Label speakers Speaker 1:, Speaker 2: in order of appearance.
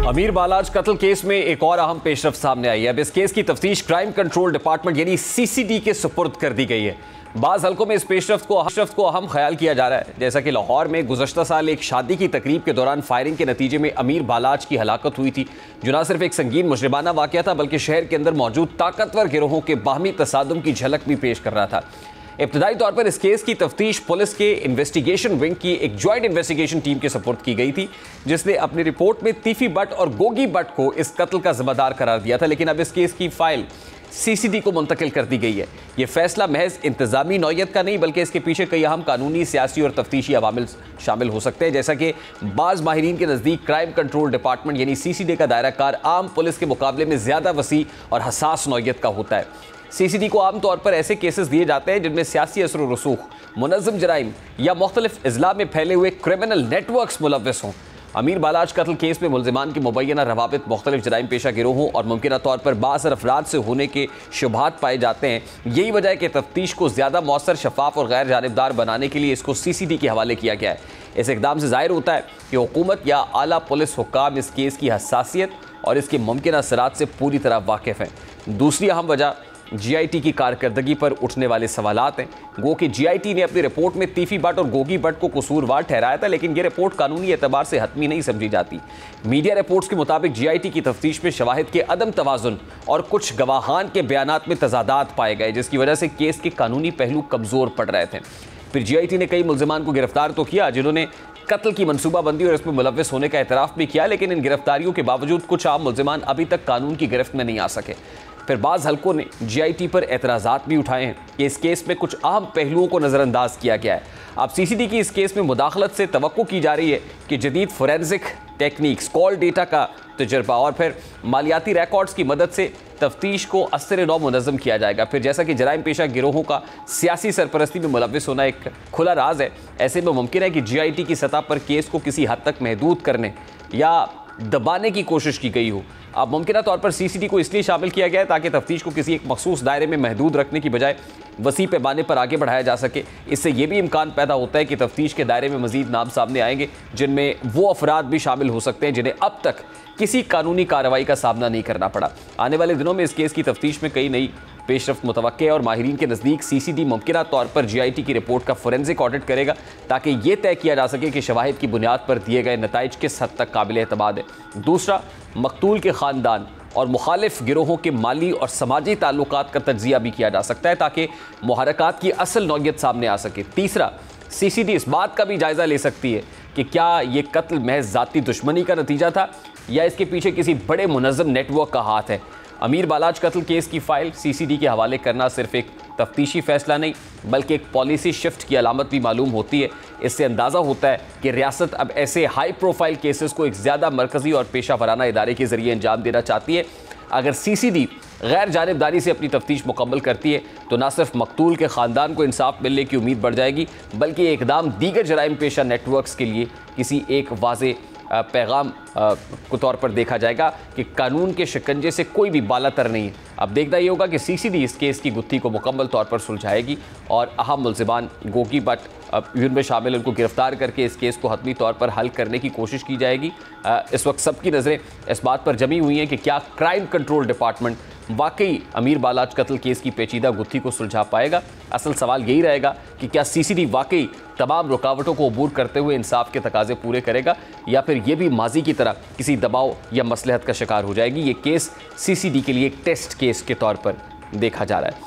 Speaker 1: अमीर बालाज कत्ल केस में एक और अहम पेशरफ्त सामने आई है। अब इस केस की तफ्तीश क्राइम कंट्रोल डिपार्टमेंट यानी सीसीडी के सुपुर्द कर दी गई है। बाज़ हल्कों में इस पेशरफ्त को अहम ख्याल किया जा रहा है। जैसा कि लाहौर में गुज़श्ता साल एक शादी की तकरीब के दौरान फायरिंग के नतीजे में अमीर बालाज की हलाकत हुई थी, जो न सिर्फ एक संगीन मुजरिमाना वाक़या था बल्कि शहर के अंदर मौजूद ताकतवर गिरोहों के बाहमी तसादुम की झलक भी पेश कर रहा था। इब्तदाई तौर पर इस केस की तफ्तीश पुलिस के इन्वेस्टिगेशन विंग की एक जॉइंट इन्वेस्टिगेशन टीम के सुपुर्द की गई थी, जिसने अपनी रिपोर्ट में तीफी बट और गोगी बट को इस कत्ल का जिम्मेदार करार दिया था। लेकिन अब इस केस की फाइल सीसीडी को मुंतकिल कर दी गई है। यह फैसला महज इंतजामी नौयत का नहीं बल्कि इसके पीछे कई अहम कानूनी, सियासी और तफ्तीशी अवामिल शामिल हो सकते हैं। जैसा कि बाज़ माहिरीन के नज़दीक क्राइम कंट्रोल डिपार्टमेंट यानी सीसीडी का दायरा कार आम पुलिस के मुकाबले में ज़्यादा वसी और हसास नौयत का होता है। सीसीडी को आमतौर पर ऐसे केसेस दिए जाते हैं जिनमें सियासी असर व रसूख, मुनज़्ज़म जराइम या मुख्तलिफ अज़ला में फैले हुए क्रिमिनल नेटवर्क्स मुलव्वस हों। अमीर बालाज कत्ल केस में मुल्ज़िमान की मुबैना रवाबित मुख्तलिफ जराइम पेशा गिरोहों और मुमकिना तौर पर बाज़ अफराद से होने के शुबहात पाए जाते हैं। यही वजह है कि तफ्तीश को ज़्यादा मौसर, शफाफ और गैर जानिबदार बनाने के लिए इसको सीसीडी के हवाले किया गया है। इस इक़दाम से ज़ाहिर होता है कि हुकूमत या आला पुलिस हुक्काम इस केस की हसासियत और इसके मुमकिना असरात से पूरी तरह वाकिफ़ हैं। दूसरी अहम वजह जीआईटी की कारकर्दगी पर उठने वाले सवालात हैं। गो कि जीआईटी ने अपनी रिपोर्ट में तीफी बट और गोगी बट को कसूरवार ठहराया था, लेकिन यह रिपोर्ट कानूनी एतबार से हतमी नहीं समझी जाती। मीडिया रिपोर्ट्स के मुताबिक जीआईटी की तफ्तीश में शवाहिद के अदम तवाज़ुन और कुछ गवाहान के बयानात में तजादात पाए गए, जिसकी वजह से केस के कानूनी पहलू कमज़ोर पड़ रहे थे। फिर जीआईटी ने कई मुल्ज़िमान को गिरफ्तार तो किया जिन्होंने कत्ल की मनसूबाबंदी और इसमें मुलव्वस होने का एतराफ़ भी किया, लेकिन इन गिरफ्तारियों के बावजूद कुछ आम मुल्ज़िमान अभी तक कानून की गिरफ्त में नहीं आ सके। फिर बाज़ हल्कों ने जीआईटी पर एतराज़ात भी उठाए हैं कि इस केस में कुछ अहम पहलुओं को नज़रअंदाज किया गया है। अब सीसीडी की इस केस में मुदाखलत से तवक्को की जा रही है कि जदीद फोरेंसिक टेक्निक्स, कॉल डेटा का तजर्बा और फिर मालियाती रिकॉर्ड्स की मदद से तफ्तीश को असर नौ मुनज़्ज़म किया जाएगा। फिर जैसा कि जराइम पेशा गिरोहों का सियासी सरपरस्ती में मुलव्वस होना एक खुला राज है, ऐसे में मुमकिन है कि जीआईटी की सतह पर केस को किसी हद तक महदूद करने या दबाने की कोशिश की गई हो। अब मुमकिन तौर पर सीसीडी को इसलिए शामिल किया गया है ताकि तफ्तीश को किसी एक मखसूस दायरे में महदूद रखने की बजाय वसी पैमाने पर आगे बढ़ाया जा सके। इससे यह भी इम्कान पैदा होता है कि तफ्तीश के दायरे में मजीद नाम सामने आएंगे जिनमें वो अफराद भी शामिल हो सकते हैं जिन्हें अब तक किसी कानूनी कार्रवाई का सामना नहीं करना पड़ा। आने वाले दिनों में इस केस की तफ्तीश में कई नई पेशरफ्त मुतवक्के है और माहिरीन के नज़दीक सीसीडी मुमकिना तौर पर जीआईटी की रिपोर्ट का फोरेंसिक ऑडिट करेगा ताकि ये तय किया जा सके कि शवाहिद की बुनियाद पर दिए गए नताइज किस हद तक काबिल एतमाद है। दूसरा, मकतूल के ख़ानदान और मुखालिफ गिरोहों के माली और समाजी ताल्लुकात का तज्जिया भी किया जा सकता है ताकि मुहरकात की असल नौयत सामने आ सके। तीसरा, सीसीडी इस बात का भी जायज़ा ले सकती है कि क्या ये कत्ल महज ज़ाती दुश्मनी का नतीजा था या इसके पीछे किसी बड़े मुनज़्ज़म नेटवर्क का हाथ है। अमीर बालाज कत्ल केस की फाइल सीसीडी के हवाले करना सिर्फ एक तफ्तीशी फैसला नहीं बल्कि एक पॉलिसी शिफ्ट की अलामत भी मालूम होती है। इससे अंदाज़ा होता है कि रियासत अब ऐसे हाई प्रोफाइल केसेस को एक ज़्यादा मरकज़ी और पेशा वराना इदारे के ज़रिए अंजाम देना चाहती है। अगर सीसीडी गैर जानिबदारी से अपनी तफ्तीश मुकम्मल करती है तो न सिर्फ मकतूल के ख़ानदान को इंसाफ मिलने की उम्मीद बढ़ जाएगी बल्कि ये इक़दाम दीगर जराइम पेशा नेटवर्क्स के लिए किसी एक वाज़े पैगाम को तौर पर देखा जाएगा कि कानून के शिकंजे से कोई भी बालातर नहीं है। अब देखना ये होगा कि सीसीडी इस केस की गुत्थी को मुकम्मल तौर पर सुलझाएगी और अहम मुल्ज़िमान गोगी बट जिनमें शामिल उनको गिरफ्तार करके इस केस को हतमी तौर पर हल करने की कोशिश की जाएगी। इस वक्त सबकी नज़रें इस बात पर जमी हुई हैं कि क्या क्राइम कंट्रोल डिपार्टमेंट वाकई अमीर बालाज कत्ल केस की पेचीदा गुत्थी को सुलझा पाएगा। असल सवाल यही रहेगा कि क्या सीसीडी वाकई तमाम रुकावटों को अबूर करते हुए इंसाफ के तकाजे पूरे करेगा या फिर ये भी माजी की तरह किसी दबाव या मसलहत का शिकार हो जाएगी। ये केस सीसीडी के लिए एक टेस्ट केस के तौर पर देखा जा रहा है।